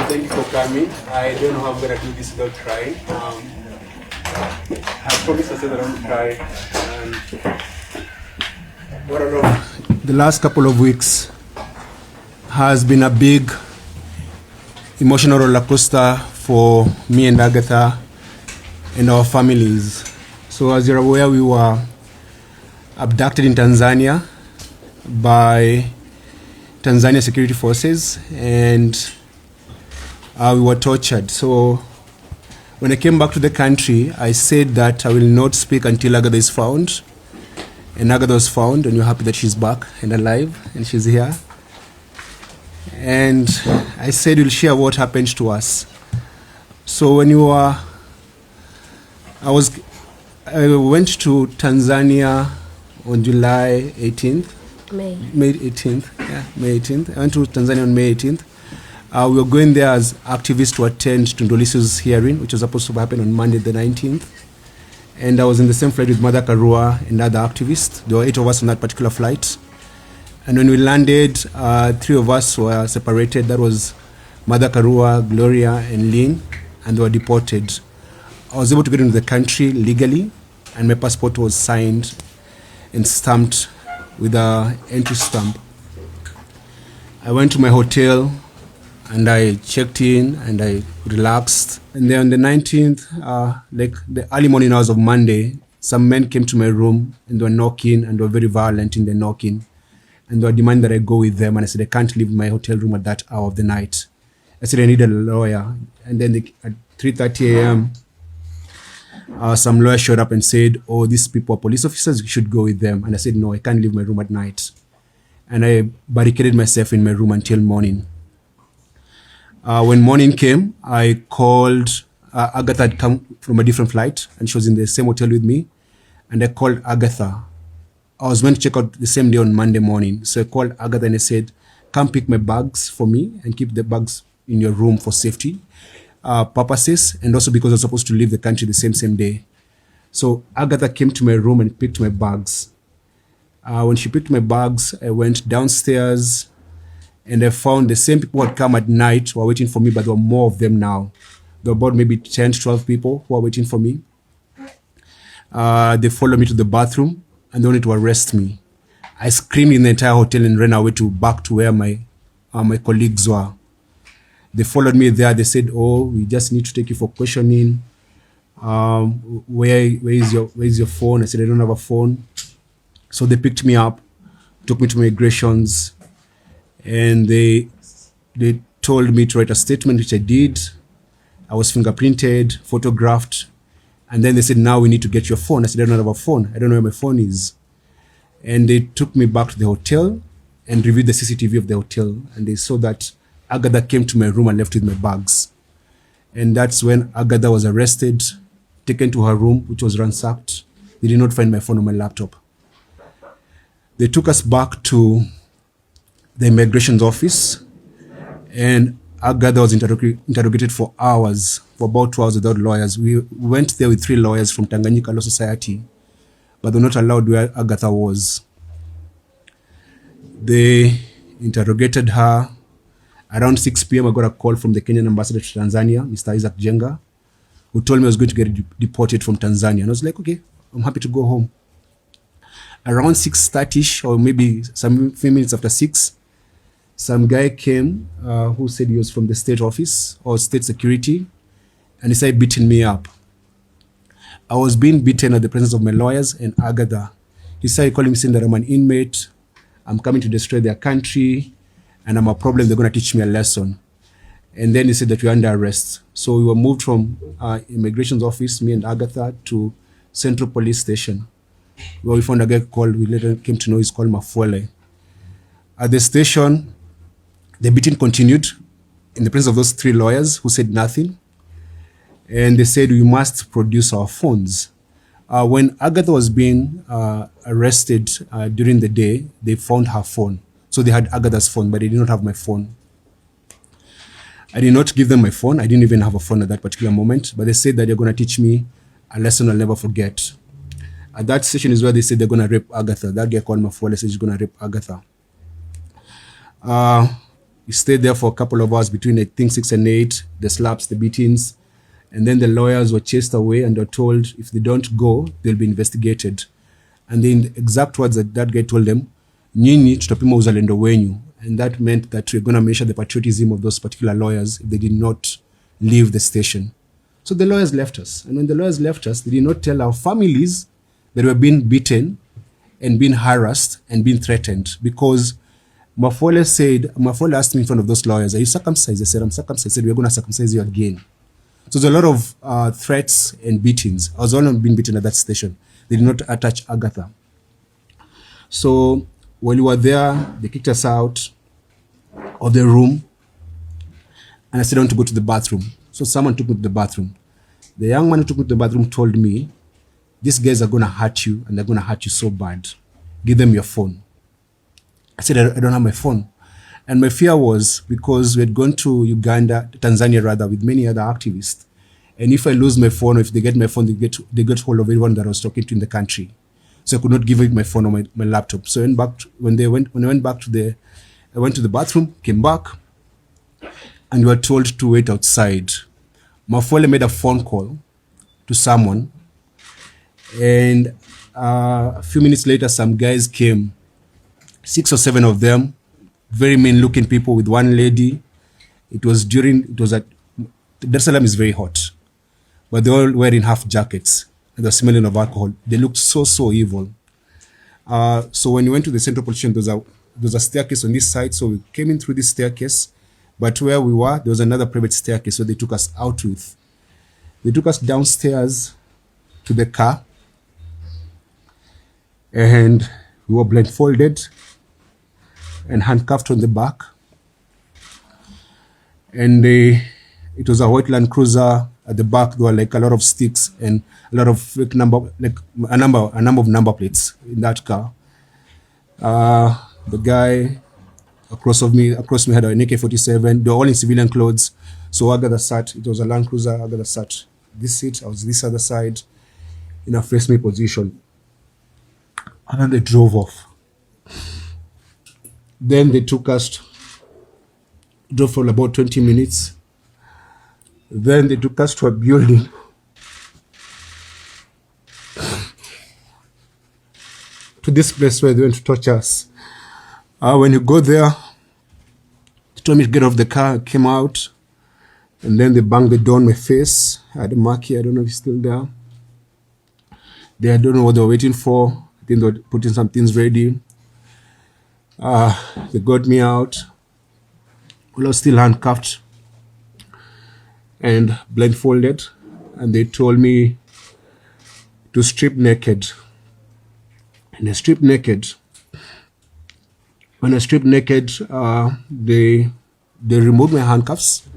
Thank you for coming. I don't know how I'm gonna do this without crying. I promise myself that I won't cry. And what I know, the last couple of weeks has been a big emotional roller coaster for me and Agatha and our families. So as you're aware, we were abducted in Tanzania by Tanzanian security forces, and we were tortured. So when I came back to the country, I said that I will not speak until Agather is found. And Agather was found, and we're happy that she's back and alive, and she's here. And I said we'll share what happened to us. So when I went to Tanzania on July 18th. May 18th. Yeah, May 18th. I went to Tanzania on May 18th. We were going there as activists to attend Tundulisu's hearing, which was supposed to happen on Monday the 19th. And I was in the same flight with Mother Karua and other activists. There were 8 of us on that particular flight. And when we landed, 3 of us were separated. That was Mother Karua, Gloria, and Lynn, and they were deported. I was able to get into the country legally, and my passport was signed and stamped with an entry stamp. I went to my hotel, and I checked in, and I relaxed. And then on the 19th, like the early morning hours of Monday, some men came to my room, and they were knocking, and they were very violent in the knocking. And they were demanding that I go with them, and I said, I can't leave my hotel room at that hour of the night. I said, I need a lawyer. And then at 3:30 a.m., some lawyer showed up and said, oh, these people are police officers, you should go with them. And I said, no, I can't leave my room at night. And I barricaded myself in my room until morning. When morning came, I called, Agatha had come from a different flight, and she was in the same hotel with me. And I called Agatha. I was going to check out the same day on Monday morning. So I called Agatha and I said, come pick my bags for me and keep the bags in your room for safety purposes, and also because I was supposed to leave the country the same day. So Agatha came to my room and picked my bags. When she picked my bags, I went downstairs and I found the same people who had come at night who were waiting for me, but there were more of them now. There were about maybe 10 to 12 people who were waiting for me. They followed me to the bathroom and they wanted to arrest me. I screamed in the entire hotel and ran away back to where my colleagues were. They followed me there. They said, oh, we just need to take you for questioning. Where is your phone? I said, I don't have a phone. So they picked me up, took me to migrations, and they told me to write a statement, which I did. I was fingerprinted, photographed, and then they said, now we need to get your phone. I said, I don't have a phone. I don't know where my phone is. And they took me back to the hotel and reviewed the CCTV of the hotel, and they saw that Agatha came to my room and left with my bags. And that's when Agatha was arrested, taken to her room, which was ransacked. They did not find my phone or my laptop. They took us back to the immigration office, and Agatha was interrogated for hours, for about 2 hours without lawyers. We went there with 3 lawyers from Tanganyika Law Society, but they were not allowed where Agatha was. They interrogated her. Around 6 p.m., I got a call from the Kenyan ambassador to Tanzania, Mr. Isaac Jenga, who told me I was going to get deported from Tanzania. And I was like, okay, I'm happy to go home. Around 6:30ish, or maybe some few minutes after 6, some guy came who said he was from the state office or state security, and he started beating me up. I was being beaten at the presence of my lawyers and Agatha. He started calling me, saying that I'm an inmate, I'm coming to destroy their country, and I'm a problem, they're going to teach me a lesson. And then he said that we're under arrest. So we were moved from immigration's office, me and Agatha, to Central Police Station, where we found a guy called, we later came to know he's called Mafuele. At the station, the beating continued in the presence of those 3 lawyers who said nothing. And they said, we must produce our phones. When Agatha was being arrested during the day, they found her phone. So they had Agatha's phone, but they did not have my phone. I did not give them my phone. I didn't even have a phone at that particular moment, but they said that they're going to teach me a lesson I'll never forget. At that session is where they said they're going to rape Agatha. That guy called Mafuele said he's going to rape Agatha. We stayed there for a couple of hours between, I think, 6 and 8, the slaps, the beatings. And then the lawyers were chased away and were told if they don't go, they'll be investigated. And the exact words that guy told them, nyinyi tutapima uzalendo wenyu. And that meant that we're going to measure the patriotism of those particular lawyers if they did not leave the station. So the lawyers left us. And when the lawyers left us, they did not tell our families that we were being beaten and being harassed and being threatened, because Mafole asked me in front of those lawyers, are you circumcised? I said, I'm circumcised. I said, we're going to circumcise you again. So there's a lot of threats and beatings. I was the one being beaten at that station. They did not attach Agather. So while we were there, they kicked us out of the room. And I said, I want to go to the bathroom. So someone took me to the bathroom. The young man who took me to the bathroom told me, these guys are going to hurt you, and they're going to hurt you so bad. Give them your phone. I said, I don't have my phone. And my fear was because we had gone to Tanzania rather, with many other activists. And if I lose my phone, or if they get my phone, they get hold of everyone that I was talking to in the country. So I could not give it my phone or my laptop. So when I went back to the bathroom, came back, and we were told to wait outside. Mafole made a phone call to someone, and a few minutes later, some guys came, 6 or 7 of them, very mean-looking people with one lady. It was at Dar es Salaam is very hot, but they all wearing half jackets and the smelling of alcohol. They looked so evil. So when we went to the central police station, there was a staircase on this side. So we came in through this staircase, but where we were, there was another private staircase. So they took us out with. They took us downstairs to the car, and we were blindfolded and handcuffed on the back. And it was a white Land Cruiser. At the back, there were like a lot of sticks and a lot of fake number, like a number of number plates in that car. The guy across me had an AK-47. They were all in civilian clothes. So Agather sat. It was a Land Cruiser. Agather sat this seat. I was this other side in a face me position. And then they drove off. Then they drove for about 20 minutes. Then they took us to a building. To this place where they went to torture us. When you go there, they told me to get off the car. I came out. And then they banged the door on my face. I had a mark here. I don't know if it's still there. I don't know what they were waiting for. I think they were putting some things ready. They got me out. I was still handcuffed and blindfolded, and they told me to strip naked. And I stripped naked. When I stripped naked, they removed my handcuffs,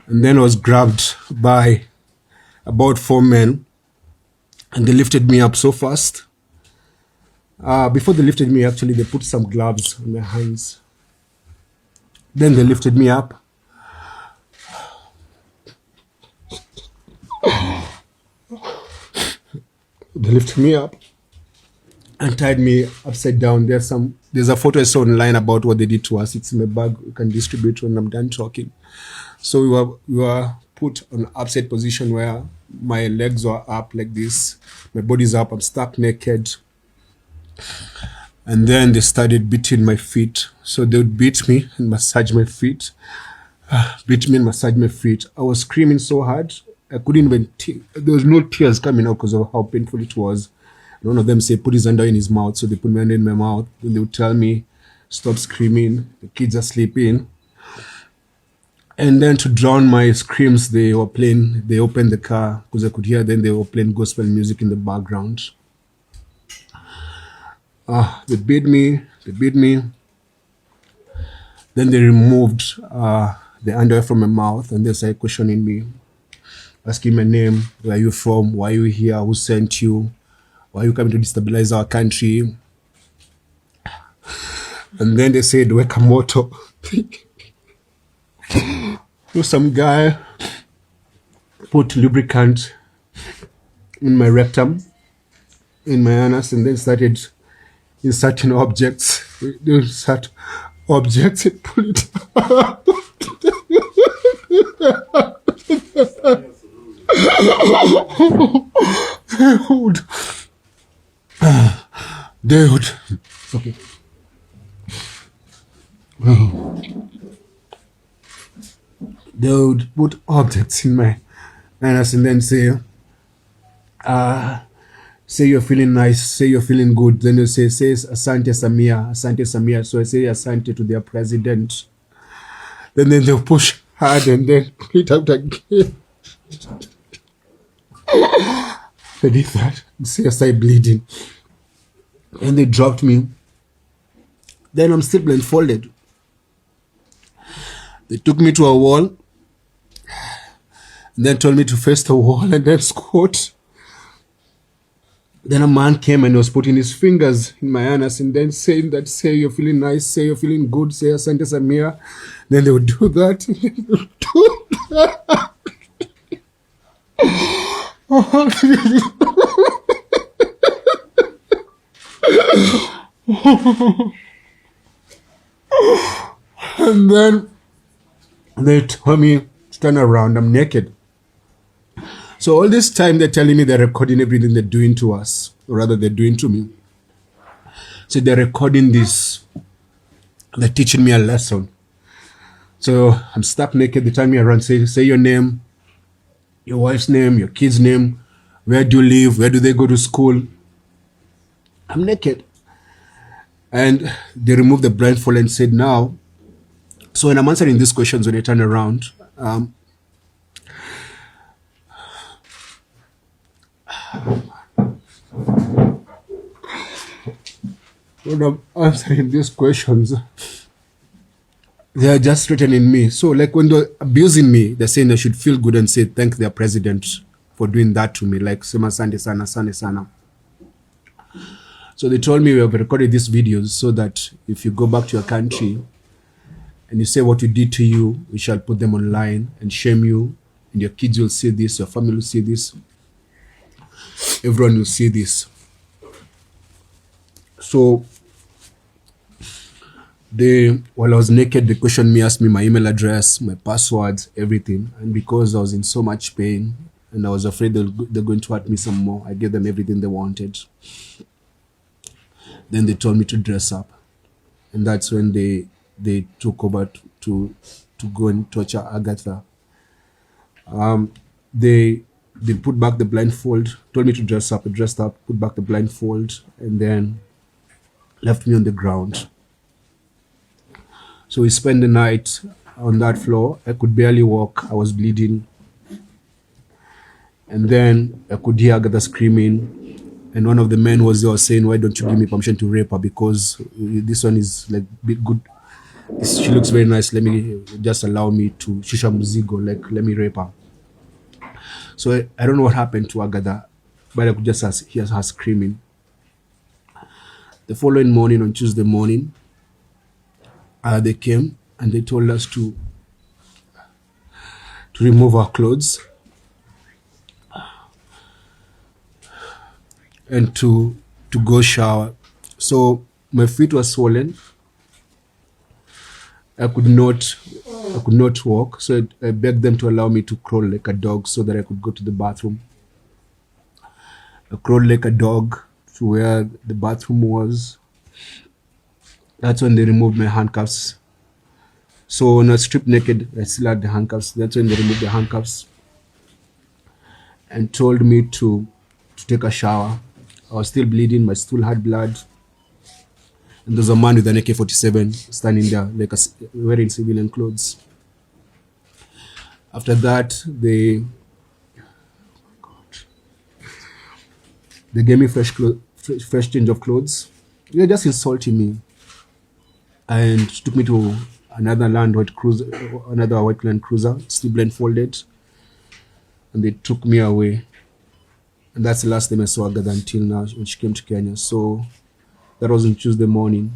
and then I was grabbed by about 4 men, and they lifted me up so fast. Before they lifted me, actually, they put some gloves on my hands. Then they lifted me up. They lifted me up and tied me upside down. There's a photo I saw online about what they did to us. It's in my bag. You can distribute when I'm done talking. So we were put on upside position where my legs were up like this. My body's up. I'm stuck naked. And then they started beating my feet. So they would beat me and massage my feet. Beat me and massage my feet. I was screaming so hard. I couldn't even, there was no tears coming out because of how painful it was. And one of them said, put his hand in his mouth. So they put my hand in my mouth. Then they would tell me, stop screaming. The kids are sleeping. And then to drown my screams, they opened the car because I could hear. Then they were playing gospel music in the background. They beat me. Then they removed the underwear from my mouth, and they started questioning me, asking my name, where are you from, why are you here, who sent you, why are you coming to destabilize our country? And then they said, weka moto. So some guy put lubricant in my rectum, in my anus, and then started inserting objects. They start objects and pull it dude. Okay. They would put objects in my anus and then say you're feeling nice, say you're feeling good. Then you say Asante Samia, Asante Samia. So I say Asante to their president. Then they'll push hard and then pull it out again. They did that. See, I started bleeding. And they dropped me. Then I'm still blindfolded. They took me to a wall. And then told me to face the wall and then squat. Then a man came and was putting his fingers in my anus and then saying that, say you're feeling nice, say you're feeling good, say Asante Samia. Then they would do that. And then they told me to turn around. I'm naked. So all this time they're telling me they're recording everything they're doing to us, or rather they're doing to me. So they're recording this. They're teaching me a lesson. So I'm stuck naked. They tell me around, say your name, your wife's name, your kid's name, where do you live, where do they go to school. I'm naked. And they removed the blindfold and said, now, so when I'm answering these questions, when they turn around, when I'm answering these questions, they are just threatening me. So like when they're abusing me, they're saying I should feel good and say thank their president for doing that to me, like Sema Sande Sana, Sande Sana. So they told me we have recorded these videos so that if you go back to your country and you say what we did to you, we shall put them online and shame you, and your kids will see this, your family will see this, everyone will see this. So while I was naked, they questioned me, asked me my email address, my passwords, everything. And because I was in so much pain and I was afraid they're going to hurt me some more, I gave them everything they wanted. Then they told me to dress up. And that's when they took over to go and torture Agather. They put back the blindfold, told me to dress up. I dressed up, put back the blindfold, and then left me on the ground. So we spent the night on that floor. I could barely walk. I was bleeding. And then I could hear Agatha screaming. And one of the men was there saying, why don't you give me permission to rape her? Because this one is like big good. She looks very nice. Let me just allow me to shisha muzigo, like let me rape her. So I don't know what happened to Agatha, but I could just hear her screaming. The following morning, on Tuesday morning, they came and they told us to remove our clothes and to go shower. So my feet were swollen. I could not walk. So I begged them to allow me to crawl like a dog so that I could go to the bathroom. I crawled like a dog to where the bathroom was. That's when they removed my handcuffs. So when I was stripped naked, I still had the handcuffs. That's when they removed the handcuffs and told me to take a shower. I was still bleeding, but still had blood. And there's a man with an AK-47 standing there, like wearing civilian clothes. After that, they gave me fresh change of clothes. They were just insulting me, and took me to another white Land Cruiser, still blindfolded, and they took me away. And that's the last time I saw Agatha until now, when she came to Kenya. So that was on Tuesday morning.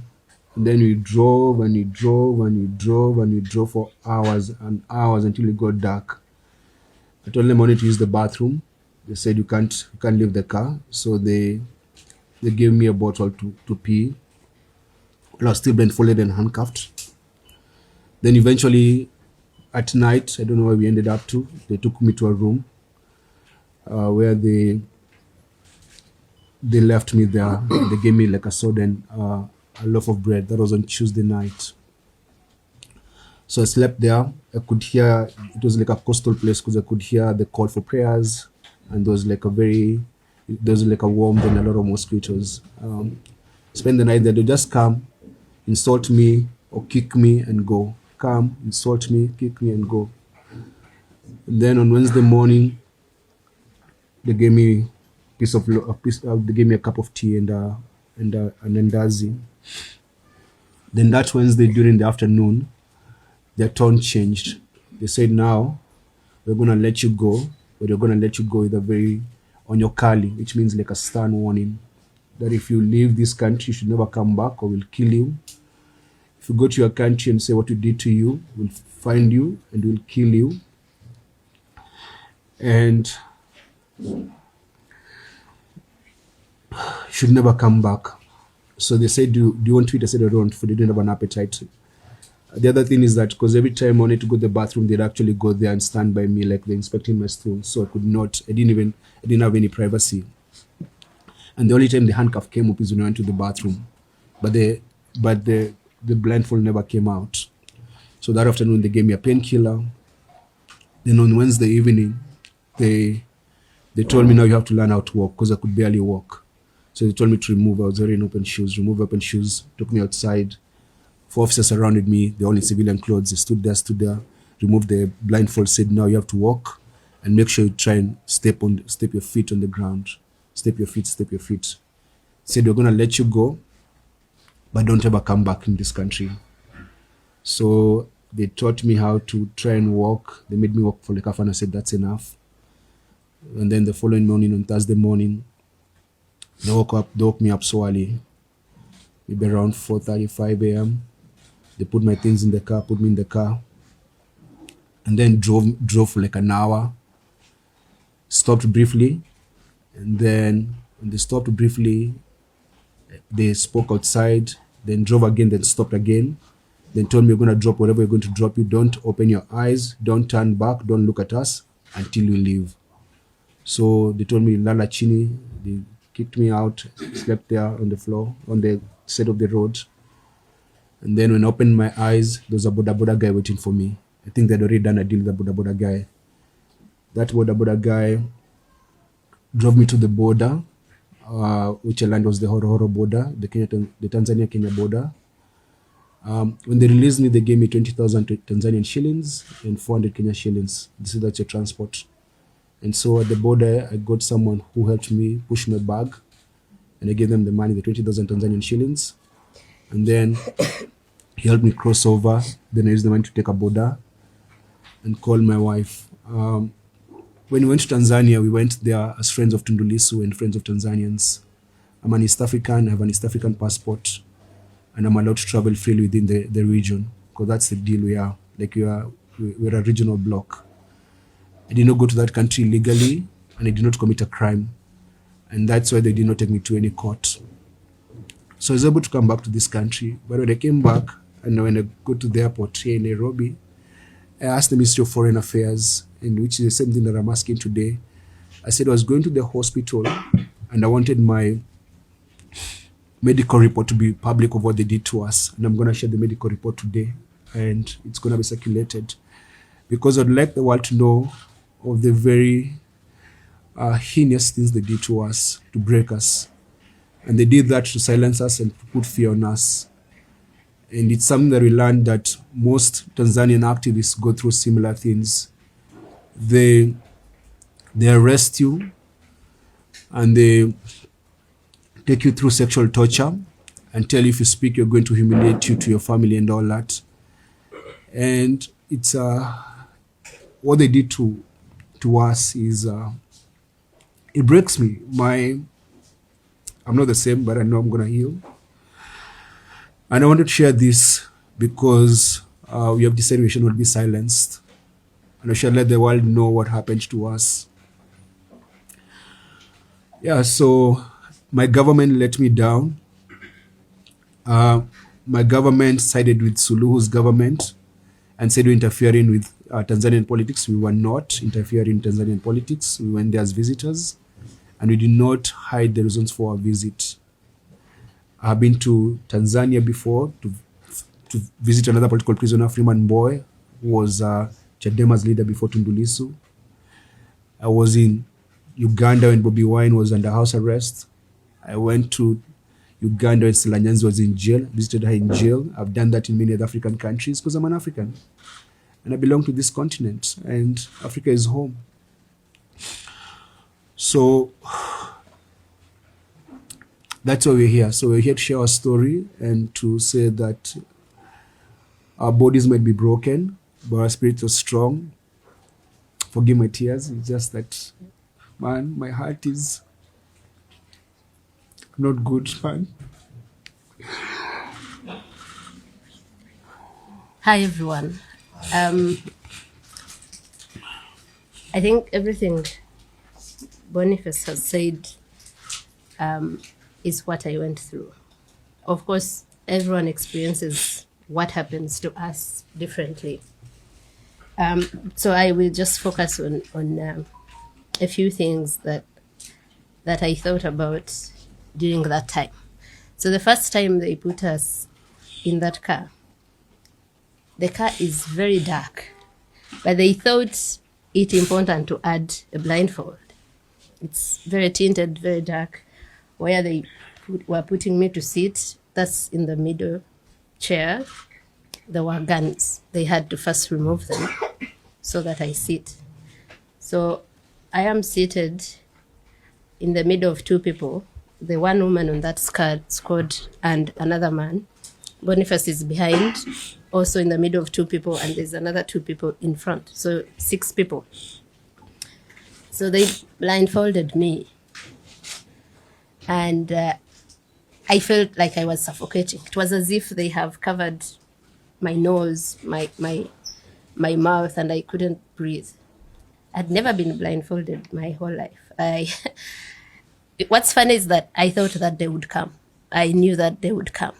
And then we drove and we drove and we drove and we drove for hours and hours until it got dark. I told them I wanted to use the bathroom. They said you can't leave the car. So they gave me a bottle to pee. I was still blindfolded and handcuffed. Then eventually at night, I don't know where we ended up to, they took me to a room where they left me there. They gave me like a soda and a loaf of bread. That was on Tuesday night. So I slept there. I could hear, it was like a coastal place because I could hear the call for prayers, and there was like a warmth and a lot of mosquitoes. Spend the night there. They just come, insult me or kick me and go. Come, insult me, kick me and go. And then on Wednesday morning, they gave me they gave me a cup of tea and an andazi. Then that Wednesday during the afternoon, their tone changed. They said, now we're going to let you go, but we're going to let you go with a very on your kali, which means like a stern warning that if you leave this country, you should never come back or we'll kill you. If you go to your country and say what we did to you, we'll find you and we'll kill you. And you should never come back. So they said, do you want to eat? I said, I don't, for they didn't have an appetite. The other thing is that because every time I wanted to go to the bathroom, they'd actually go there and stand by me like they're inspecting my stool. So I didn't have any privacy. And the only time the handcuff came up is when I went to the bathroom. But the blindfold never came out. So that afternoon they gave me a painkiller. Then on Wednesday evening, they told me now you have to learn how to walk because I could barely walk. So they told me to remove. I was wearing open shoes. Remove open shoes. Took me outside. 4 officers surrounded me. They're all in civilian clothes. They stood there. Removed the blindfold. Said now you have to walk, and make sure you try and step your feet on the ground. Step your feet. Said we're gonna let you go, but don't ever come back in this country. So they taught me how to try and walk. They made me walk for like half an hour. I said that's enough. And then the following morning, on Thursday morning, they woke me up so early, maybe around 4:35 a.m. They put my things in the car, put me in the car, and then drove for like an hour. Stopped briefly, and then when they stopped briefly, they spoke outside, then drove again, then stopped again. Then told me, you're going to drop whatever you're going to drop. You don't open your eyes, don't turn back, don't look at us until you leave. So they told me, lala chini. They kicked me out, slept there on the floor, on the side of the road. And then when I opened my eyes, there was a boda guy waiting for me. I think they'd already done a deal with the boda guy. That boda guy drove me to the border, which land was the Horo border, the Tanzania-Kenya border. When they released me, they gave me 20,000 Tanzanian shillings and 400 Kenya shillings. They said that's your transport. And so at the border, I got someone who helped me push my bag, and I gave them the money, the 20,000 Tanzanian shillings. And then he helped me cross over. Then I used the money to take a border and call my wife. When we went to Tanzania, we went there as friends of Tundulisu and friends of Tanzanians. I'm an East African, I have an East African passport, and I'm allowed to travel freely within the region, because that's the deal we are. Like we're a regional bloc. I did not go to that country legally, and I did not commit a crime. And that's why they did not take me to any court. So I was able to come back to this country. But when I came back, and when I go to the airport here in Nairobi, I asked the Ministry of Foreign Affairs, and which is the same thing that I'm asking today. I said I was going to the hospital, and I wanted my medical report to be public of what they did to us. And I'm going to share the medical report today, and it's going to be circulated. Because I'd like the world to know of the very heinous things they did to us, to break us. And they did that to silence us and to put fear on us. And it's something that we learned that most Tanzanian activists go through similar things. They arrest you and they take you through sexual torture and tell you if you speak, you're going to humiliate you to your family and all that. And it's what they did to us is it breaks me. I'm not the same, but I know I'm going to heal. And I wanted to share this because we have decided we should not be silenced. And we should let the world know what happened to us. Yeah, so my government let me down. My government sided with Suluhu's government. and said we're interfering with Tanzanian politics. We were not interfering in Tanzanian politics. We went there as visitors, and we did not hide the reasons for our visit. I've been to Tanzania before to visit another political prisoner, Freeman Mbowe, who was Chadema's leader before Tundu Lissu. I was in Uganda when Bobi Wine was under house arrest. I went to Uganda when Stella Nyanzi was in jail, visited her in jail. I've done that in many other African countries because I'm an African. And I belong to this continent, and Africa is home. So that's why we're here. So we're here to share our story and to say that our bodies might be broken, but our spirits are strong. Forgive my tears. It's just that, man, my heart is not good, man. Hi, everyone. I think everything Boniface has said is what I went through. Of course, everyone experiences what happens to us differently. So I will just focus on a few things that I thought about during that time. So the first time they put us in that car, the car is very dark, but they thought it important to add a blindfold. It's very tinted, very dark. Where they were putting me to sit, that's in the middle chair. There were guns. They had to first remove them so that I sit. So I am seated in the middle of two people. The one woman on that squad and another man. Boniface is behind, also in the middle of two people, and there's another two people in front. So 6 people. So they blindfolded me. And I felt like I was suffocating. It was as if they have covered my nose, my mouth, and I couldn't breathe. I'd never been blindfolded my whole life. What's funny is that I thought that they would come. I knew that they would come.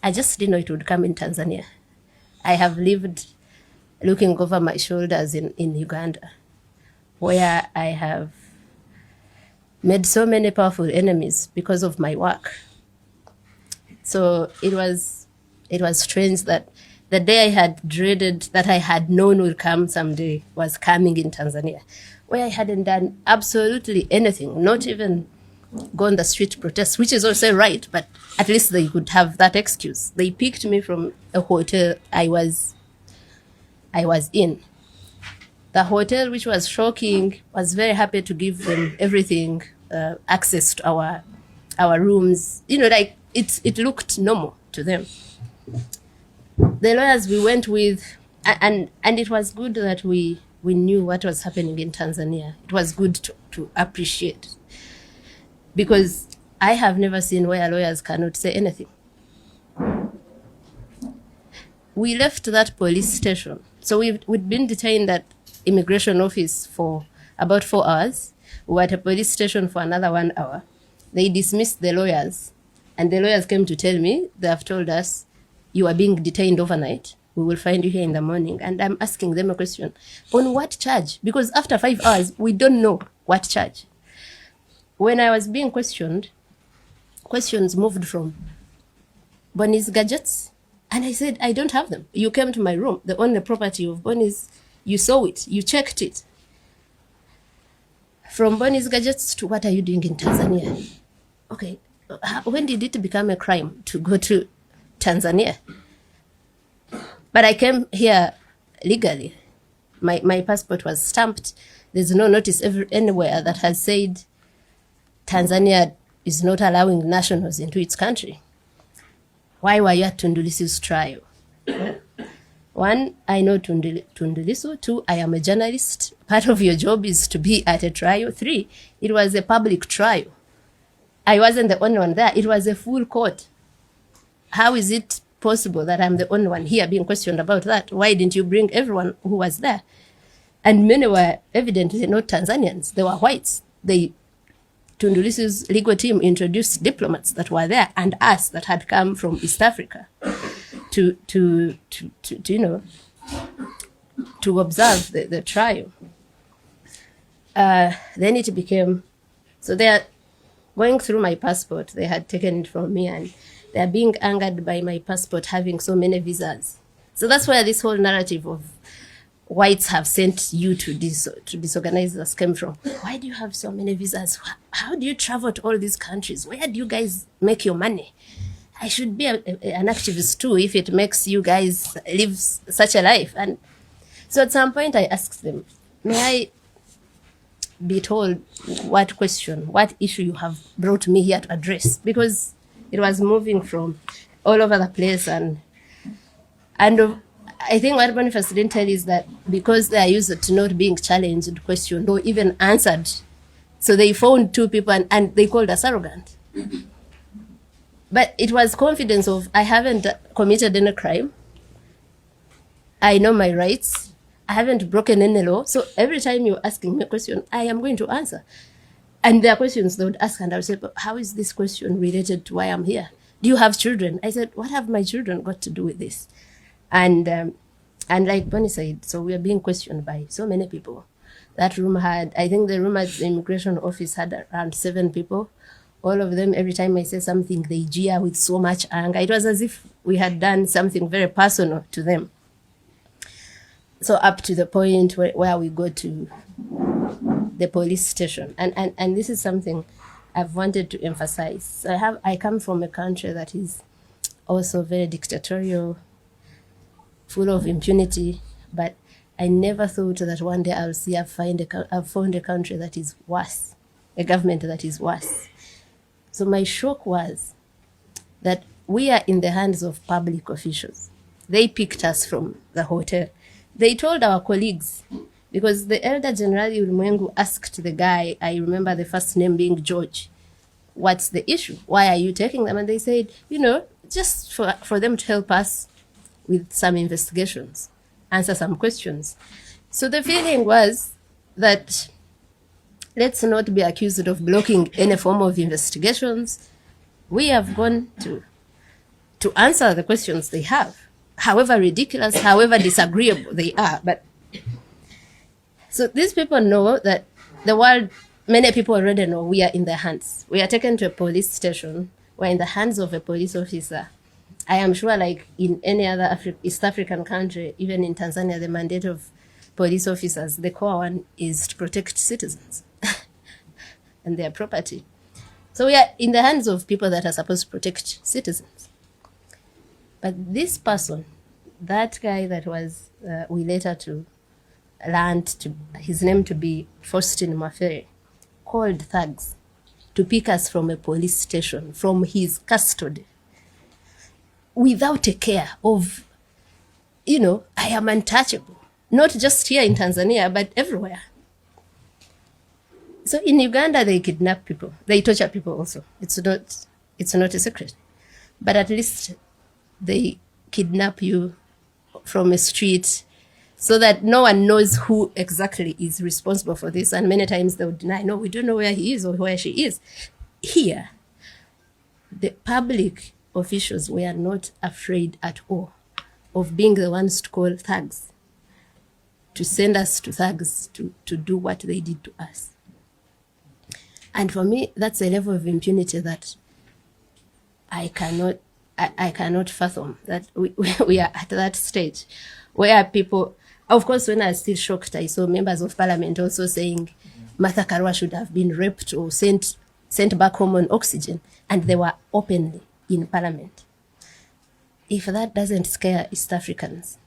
I just didn't know it would come in Tanzania. I have lived looking over my shoulders in Uganda, where I have made so many powerful enemies because of my work. So it was strange that the day I had dreaded, that I had known would come someday, was coming in Tanzania, where I hadn't done absolutely anything, not even go on the street to protest, which is also right, but at least they could have that excuse. They picked me from a hotel I was in. The hotel, which was shocking, was very happy to give them everything, access to our rooms. You know, like it looked normal to them. The lawyers we went with, and it was good that we knew what was happening in Tanzania. It was good to appreciate, because I have never seen where lawyers cannot say anything. We left that police station. So we'd been detained at immigration office for about 4 hours. We were at a police station for another 1 hour. They dismissed the lawyers, and the lawyers came to tell me, they have told us, you are being detained overnight. We will find you here in the morning. And I'm asking them a question. On what charge? Because after 5 hours, we don't know what charge. When I was being questioned, questions moved from Bonnie's gadgets. And I said, I don't have them. You came to my room. The only property of Bonnie's, you saw it. You checked it. From Bonnie's gadgets to what are you doing in Tanzania? Okay, when did it become a crime to go to Tanzania? But I came here legally. My passport was stamped. There's no notice anywhere that has said Tanzania is not allowing nationals into its country. Why were you at Tundu Lissu's trial? 1, I know Tundu Lissu. 2, I am a journalist. Part of your job is to be at a trial. 3, it was a public trial. I wasn't the only one there. It was a full court. How is it possible that I'm the only one here being questioned about that? Why didn't you bring everyone who was there? And many were evidently not Tanzanians. They were whites. Tundu Lissu's legal team introduced diplomats that were there and us that had come from East Africa to to observe the trial. Then it became, so they're going through my passport. They had taken it from me, and they're being angered by my passport having so many visas. So that's where this whole narrative of whites have sent you to disorganize us came from. Why do you have so many visas? How do you travel to all these countries? Where do you guys make your money? I should be an activist too if it makes you guys live such a life. And so at some point I asked them, may I be told what issue you have brought me here to address? Because it was moving from all over the place. And I think what Boniface didn't tell is that because they are used to not being challenged, questioned, or even answered, so they found two people and they called us arrogant. But it was confidence of, I haven't committed any crime. I know my rights. I haven't broken any law. So every time you're asking me a question, I am going to answer. And there are questions they would ask, and I would say, but how is this question related to why I'm here? Do you have children? I said, what have my children got to do with this? And like Bonnie said, so we are being questioned by so many people. That room had, I think the room at the immigration office had around 7 people. All of them, every time I say something, they jeer with so much anger. It was as if we had done something very personal to them. So up to the point where we go to the police station. And this is something I've wanted to emphasize. So I come from a country that is also very dictatorial, full of impunity, but I never thought that one day I've found a country that is worse, a government that is worse. So my shock was that we are in the hands of public officials. They picked us from the hotel. They told our colleagues, because the Elder General Mwangi asked the guy, I remember the first name being George, what's the issue? Why are you taking them? And they said, just for them to help us with some investigations, answer some questions. So the feeling was that let's not be accused of blocking any form of investigations. We have gone to answer the questions they have, however ridiculous, however disagreeable they are. But so these people know that the world, many people already know we are in their hands. We are taken to a police station. We're in the hands of a police officer. I am sure, like in any other East African country, even in Tanzania, the mandate of police officers, the core one is to protect citizens and their property. So we are in the hands of people that are supposed to protect citizens. But this person, that guy that was, we later to learned his name to be Faustin Mafere, called thugs to pick us from a police station, from his custody, without a care of, I am untouchable. Not just here in Tanzania, but everywhere. So in Uganda, they kidnap people. They torture people also. It's not a secret. But at least they kidnap you from a street so that no one knows who exactly is responsible for this. And many times they would deny, no, we don't know where he is or where she is. Here, the public officials were not afraid at all of being the ones to call thugs, to send us to thugs to do what they did to us. And for me, that's a level of impunity that I cannot fathom, that we are at that stage where people, of course, when I was still shocked, I saw members of parliament also saying Martha Karua should have been raped or sent back home on oxygen, and they were openly in parliament. If that doesn't scare East Africans,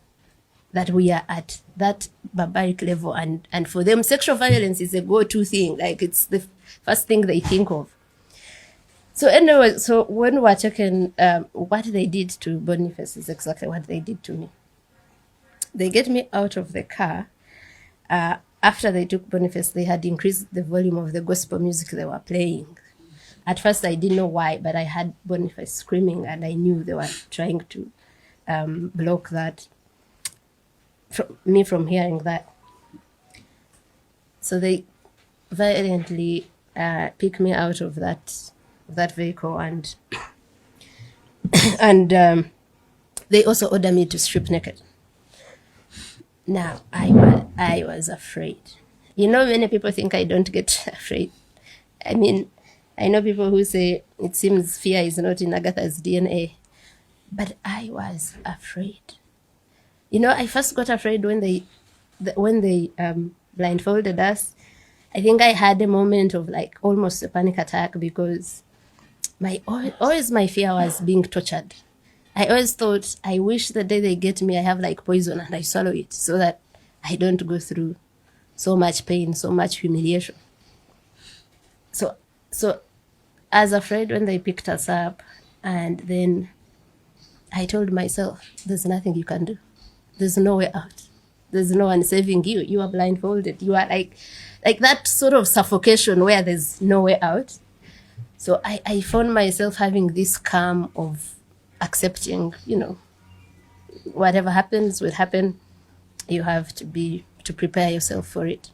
that we are at that barbaric level, and for them, sexual violence is a go-to thing, like it's the first thing they think of. So anyway, so when we were checking what they did to Boniface is exactly what they did to me. They get me out of the car. After they took Boniface, they had increased the volume of the gospel music they were playing. At first, I didn't know why, but I had Boniface screaming, and I knew they were trying to block that, me from hearing that. So they violently picked me out of that vehicle, and they also ordered me to strip naked. Now, I was afraid. You know, many people think I don't get afraid. I mean, I know people who say it seems fear is not in Agatha's DNA, but I was afraid. You know, I first got afraid when they blindfolded us. I think I had a moment of like almost a panic attack because always my fear was being tortured. I always thought, I wish the day they get me, I have like poison and I swallow it so that I don't go through so much pain, so much humiliation. So I was afraid when they picked us up, and then I told myself, there's nothing you can do. There's no way out. There's no one saving you. You are blindfolded. You are like that sort of suffocation where there's no way out. So I found myself having this calm of accepting, you know, whatever happens will happen. You have to prepare yourself for it.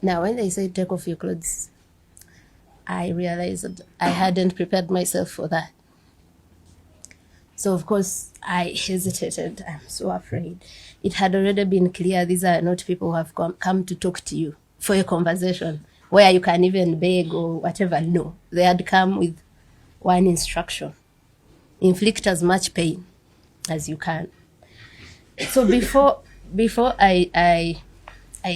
Now, when they say take off your clothes, I realized that I hadn't prepared myself for that. So, of course, I hesitated. I'm so afraid. It had already been clear these are not people who have come to talk to you for a conversation where you can even beg or whatever. No, they had come with one instruction: inflict as much pain as you can. So before I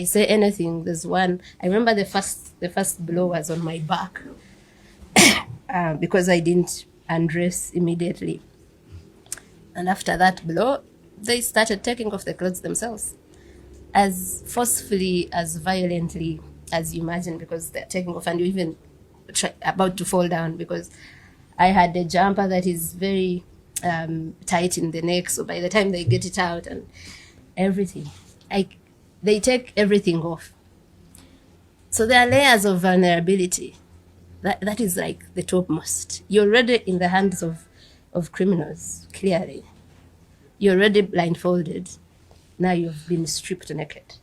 say anything, there's one. I remember the first blow was on my back because I didn't undress immediately. And after that blow, they started taking off the clothes themselves, as forcefully, as violently as you imagine, because they're taking off and you're even about to fall down, because I had a jumper that is very tight in the neck. So by the time they get it out and everything, they take everything off. So there are layers of vulnerability. That is like the topmost. You're already in the hands of criminals, clearly. You're already blindfolded. Now you've been stripped naked.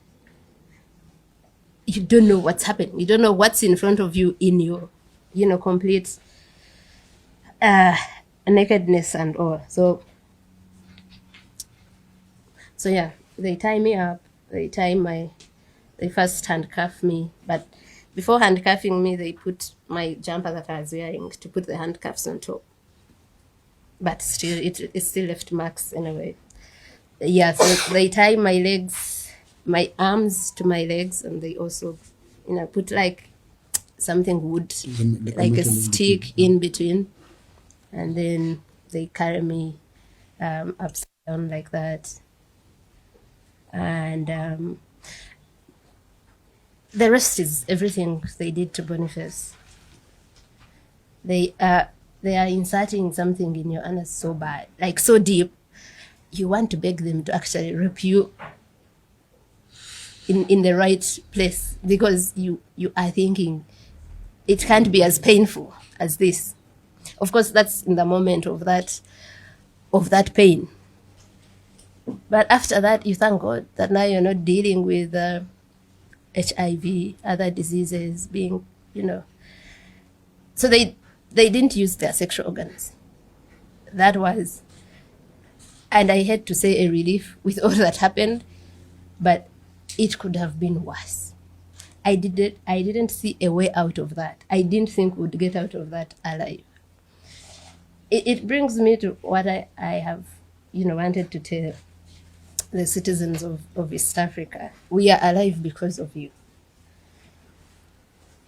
You don't know what's happening. You don't know what's in front of you in your, complete nakedness and all. So yeah, they tie me up. They first handcuff me, but before handcuffing me, they put my jumper that I was wearing to put the handcuffs on top. But still, it still left marks anyway. Yeah, so they tie my legs, my arms to my legs, and they also, put like something wood, like a stick in between, and then they carry me upside down like that. And the rest is everything they did to Boniface. They are inserting something in your anus so bad, like so deep, you want to beg them to actually rape you in the right place, because you are thinking it can't be as painful as this. Of course, that's in the moment of that pain. But after that, you thank God that now you're not dealing with HIV, other diseases being, So they didn't use their sexual organs. That was, and I had to say, a relief with all that happened, but it could have been worse. I didn't see a way out of that. I didn't think we'd get out of that alive. It brings me to what I have, wanted to tell the citizens of East Africa. We are alive because of you.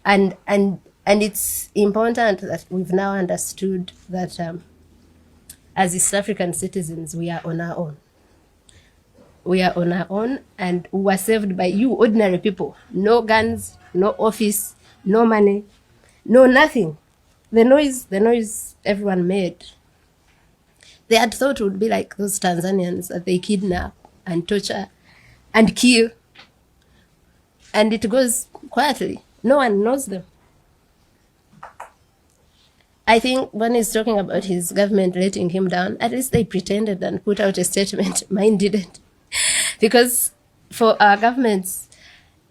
And it's important that we've now understood that as East African citizens, we are on our own. We are on our own, and we were saved by you, ordinary people. No guns, no office, no money, no nothing. The noise everyone made. They had thought it would be like those Tanzanians that they kidnap and torture and kill. And it goes quietly. No one knows them. I think when he's talking about his government letting him down, at least they pretended and put out a statement. Mine didn't. Because for our governments,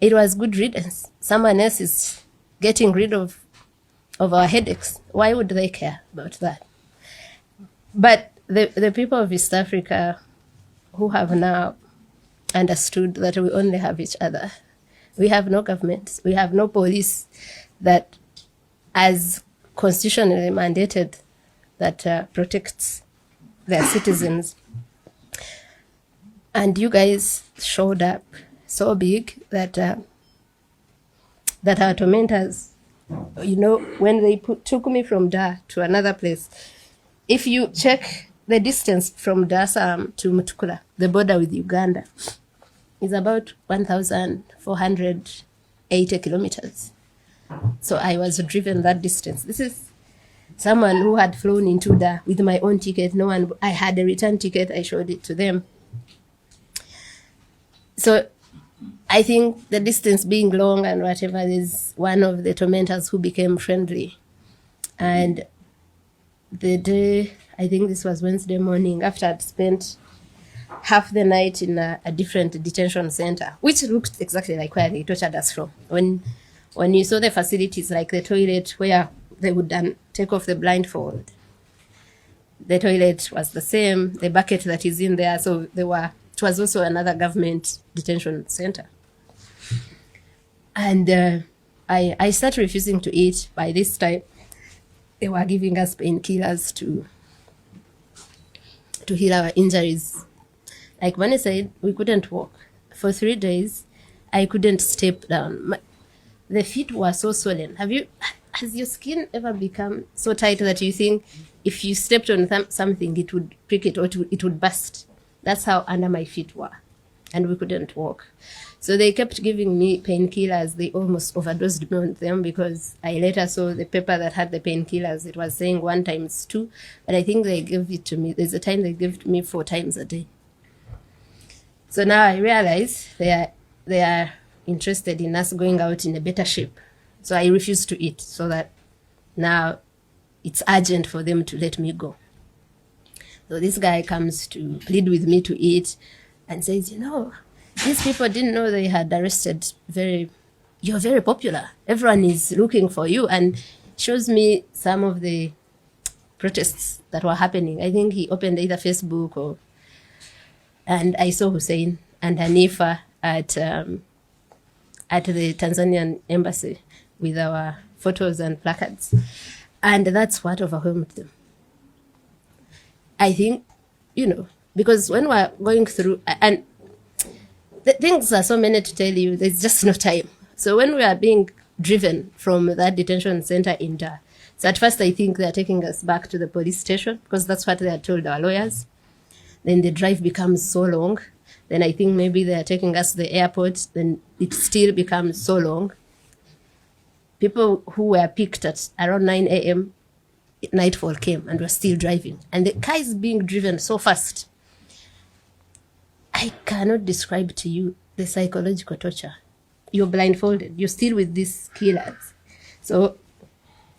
it was good riddance. Someone else is getting rid of our headaches. Why would they care about that? But the people of East Africa who have now understood that we only have each other. We have no government. We have no police that, as constitutionally mandated, that protects their citizens. And you guys showed up so big that that our tormentors, you know, when they took me from Dar to another place, if you check the distance from Dar to Mutukula, the border with Uganda, is about 1,480 kilometers. So I was driven that distance. This is someone who had flown into Dar with my own ticket. No one, I had a return ticket. I showed it to them. So I think the distance being long and whatever, is one of the tormentors who became friendly. And the day, I think this was Wednesday morning, after I'd spent half the night in a different detention center, which looked exactly like where they tortured us from. When you saw the facilities, like the toilet where they would take off the blindfold, the toilet was the same, the bucket that is in there. So it was also another government detention center. And I started refusing to eat. By this time, they were giving us painkillers to heal our injuries. Like when I said, we couldn't walk. For 3 days, I couldn't step down. The feet were so swollen. Has your skin ever become so tight that you think if you stepped on something, it would prick it or it would burst? That's how under my feet were. And we couldn't walk. So they kept giving me painkillers. They almost overdosed me on them, because I later saw the paper that had the painkillers. It was saying 1 times 2, but I think they gave it to me. There's a time they gave it to me 4 times a day. So now I realize they are interested in us going out in a better shape. So I refuse to eat, so that now it's urgent for them to let me go. So this guy comes to plead with me to eat and says, you know, these people didn't know they had arrested you're very popular. Everyone is looking for you, and shows me some of the protests that were happening. I think he opened either Facebook and I saw Hussein and Hanifa at the Tanzanian embassy with our photos and placards. And that's what overwhelmed them. I think, you know, because when we're going through, and the things are so many to tell you, there's just no time. So when we are being driven from that detention center in Dar, so at first I think they're taking us back to the police station, because that's what they had told our lawyers. Then the drive becomes so long. Then I think maybe they're taking us to the airport. Then it still becomes so long. People who were picked at around 9 a.m., nightfall came and we're still driving. And the car is being driven so fast. I cannot describe to you the psychological torture. You're blindfolded. You're still with these killers. So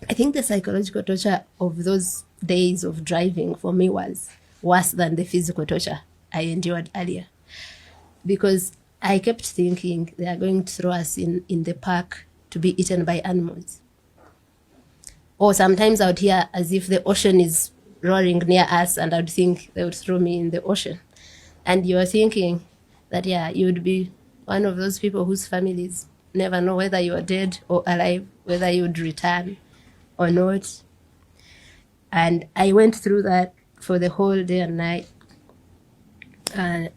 I think the psychological torture of those days of driving for me was worse than the physical torture I endured earlier. Because I kept thinking they are going to throw us in the park to be eaten by animals. Or sometimes I would hear as if the ocean is roaring near us, and I would think they would throw me in the ocean. And you're thinking that, yeah, you would be one of those people whose families never know whether you are dead or alive, whether you would return or not. And I went through that for the whole day and night. And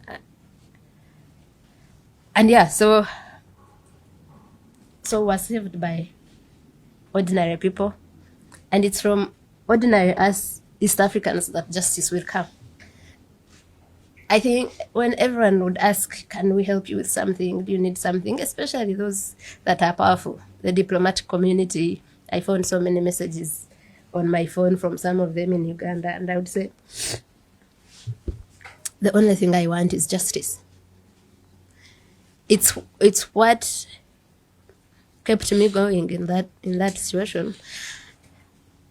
yeah, so we're saved by ordinary people. And it's from ordinary us East Africans that justice will come. I think when everyone would ask, can we help you with something? Do you need something? Especially those that are powerful. The diplomatic community, I found so many messages on my phone from some of them in Uganda. And I would say, the only thing I want is justice. It's what kept me going in that situation.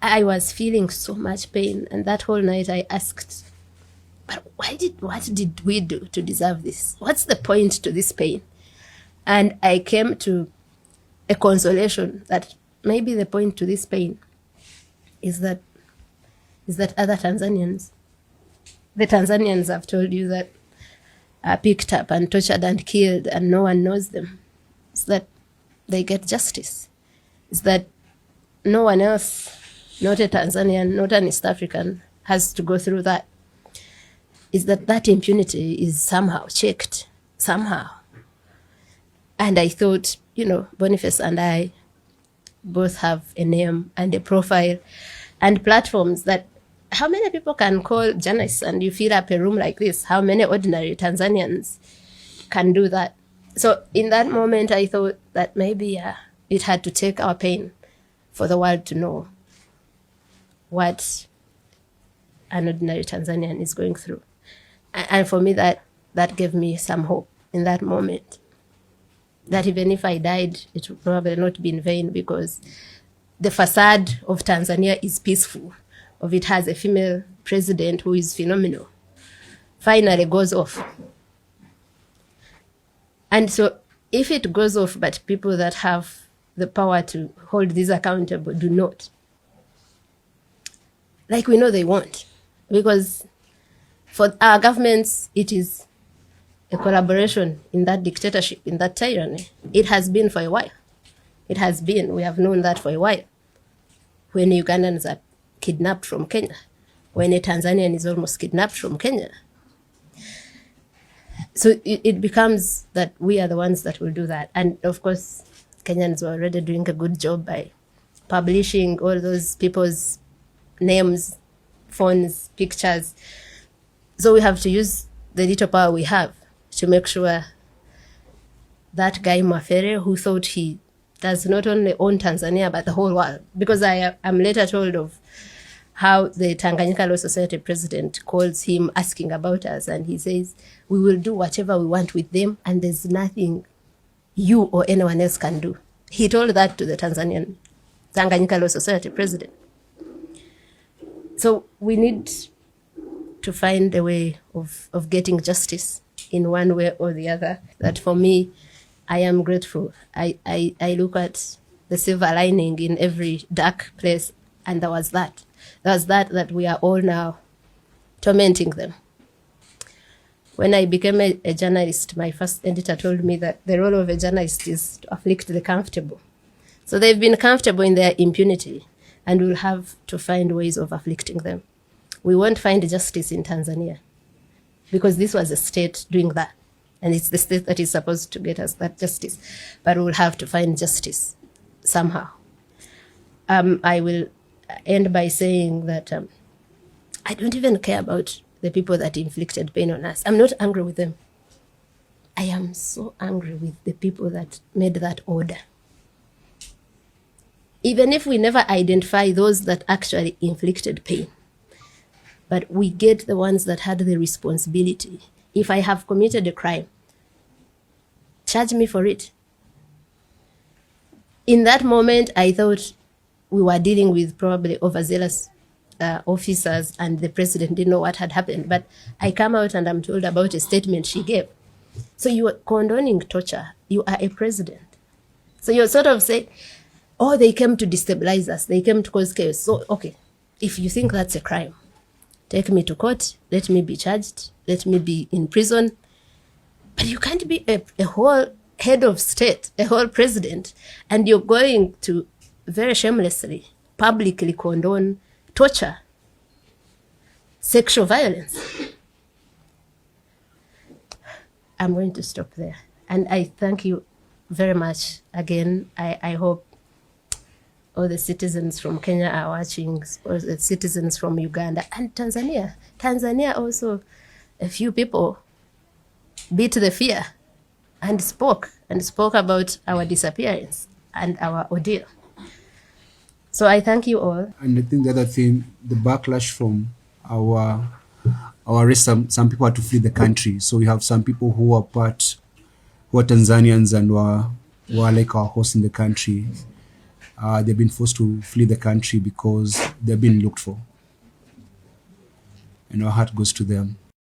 I was feeling so much pain, and that whole night I asked, but what did we do to deserve this? What's the point to this pain? And I came to a consolation that maybe the point to this pain is that other Tanzanians, the Tanzanians have told you that are picked up and tortured and killed and no one knows them. It's that they get justice. It's that no one else, not a Tanzanian, not an East African, has to go through that. It's that impunity is somehow checked, somehow. And I thought, Boniface and I both have a name and a profile and platforms that how many people can call journalists and you fill up a room like this? How many ordinary Tanzanians can do that? So in that moment, I thought that maybe it had to take our pain for the world to know what an ordinary Tanzanian is going through. And for me, that gave me some hope in that moment. That even if I died, it would probably not be in vain, because the facade of Tanzania is peaceful. Of it has a female president who is phenomenal. Finally goes off. And so if it goes off, but people that have the power to hold these accountable do not, like we know they won't, because for our governments, it is a collaboration in that dictatorship, in that tyranny. It has been for a while. It has been. We have known that for a while. When Ugandans are kidnapped from Kenya, when a Tanzanian is almost kidnapped from Kenya. So it becomes that we are the ones that will do that. And of course, Kenyans were already doing a good job by publishing all those people's names, phones, pictures. So we have to use the little power we have to make sure that guy Mafere, who thought he does not only own Tanzania, but the whole world. Because I am later told of how the Tanganyika Law Society president calls him asking about us, and he says, we will do whatever we want with them, and there's nothing you or anyone else can do. He told that to the Tanganyika Law Society president. So we need to find a way of getting justice in one way or the other. That for me, I am grateful. I look at the silver lining in every dark place, and there was that. There was that we are all now tormenting them. When I became a journalist, my first editor told me that the role of a journalist is to afflict the comfortable. So they've been comfortable in their impunity, and we'll have to find ways of afflicting them. We won't find justice in Tanzania, because this was a state doing that. And it's the state that is supposed to get us that justice. But we'll have to find justice somehow. I will end by saying that I don't even care about the people that inflicted pain on us. I'm not angry with them. I am so angry with the people that made that order. Even if we never identify those that actually inflicted pain, but we get the ones that had the responsibility. If I have committed a crime, charge me for it. In that moment, I thought we were dealing with probably overzealous officers, and the president didn't know what had happened. But I come out and I'm told about a statement she gave. So you are condoning torture. You are a president. So you're sort of saying, oh, they came to destabilize us. They came to cause chaos. So, okay, if you think that's a crime, take me to court, let me be charged, let me be in prison. But you can't be a whole head of state, a whole president, and you're going to very shamelessly, publicly condone torture, sexual violence. I'm going to stop there. And I thank you very much again. I hope all the citizens from Kenya are watching, or the citizens from Uganda and Tanzania. Tanzania also, a few people beat the fear and spoke about our disappearance and our ordeal. So I thank you all. And I think the other thing, the backlash from our arrest, some people had to flee the country. So we have some people who are Tanzanians and were like our hosts in the country. They've been forced to flee the country because they're being looked for. And our heart goes to them.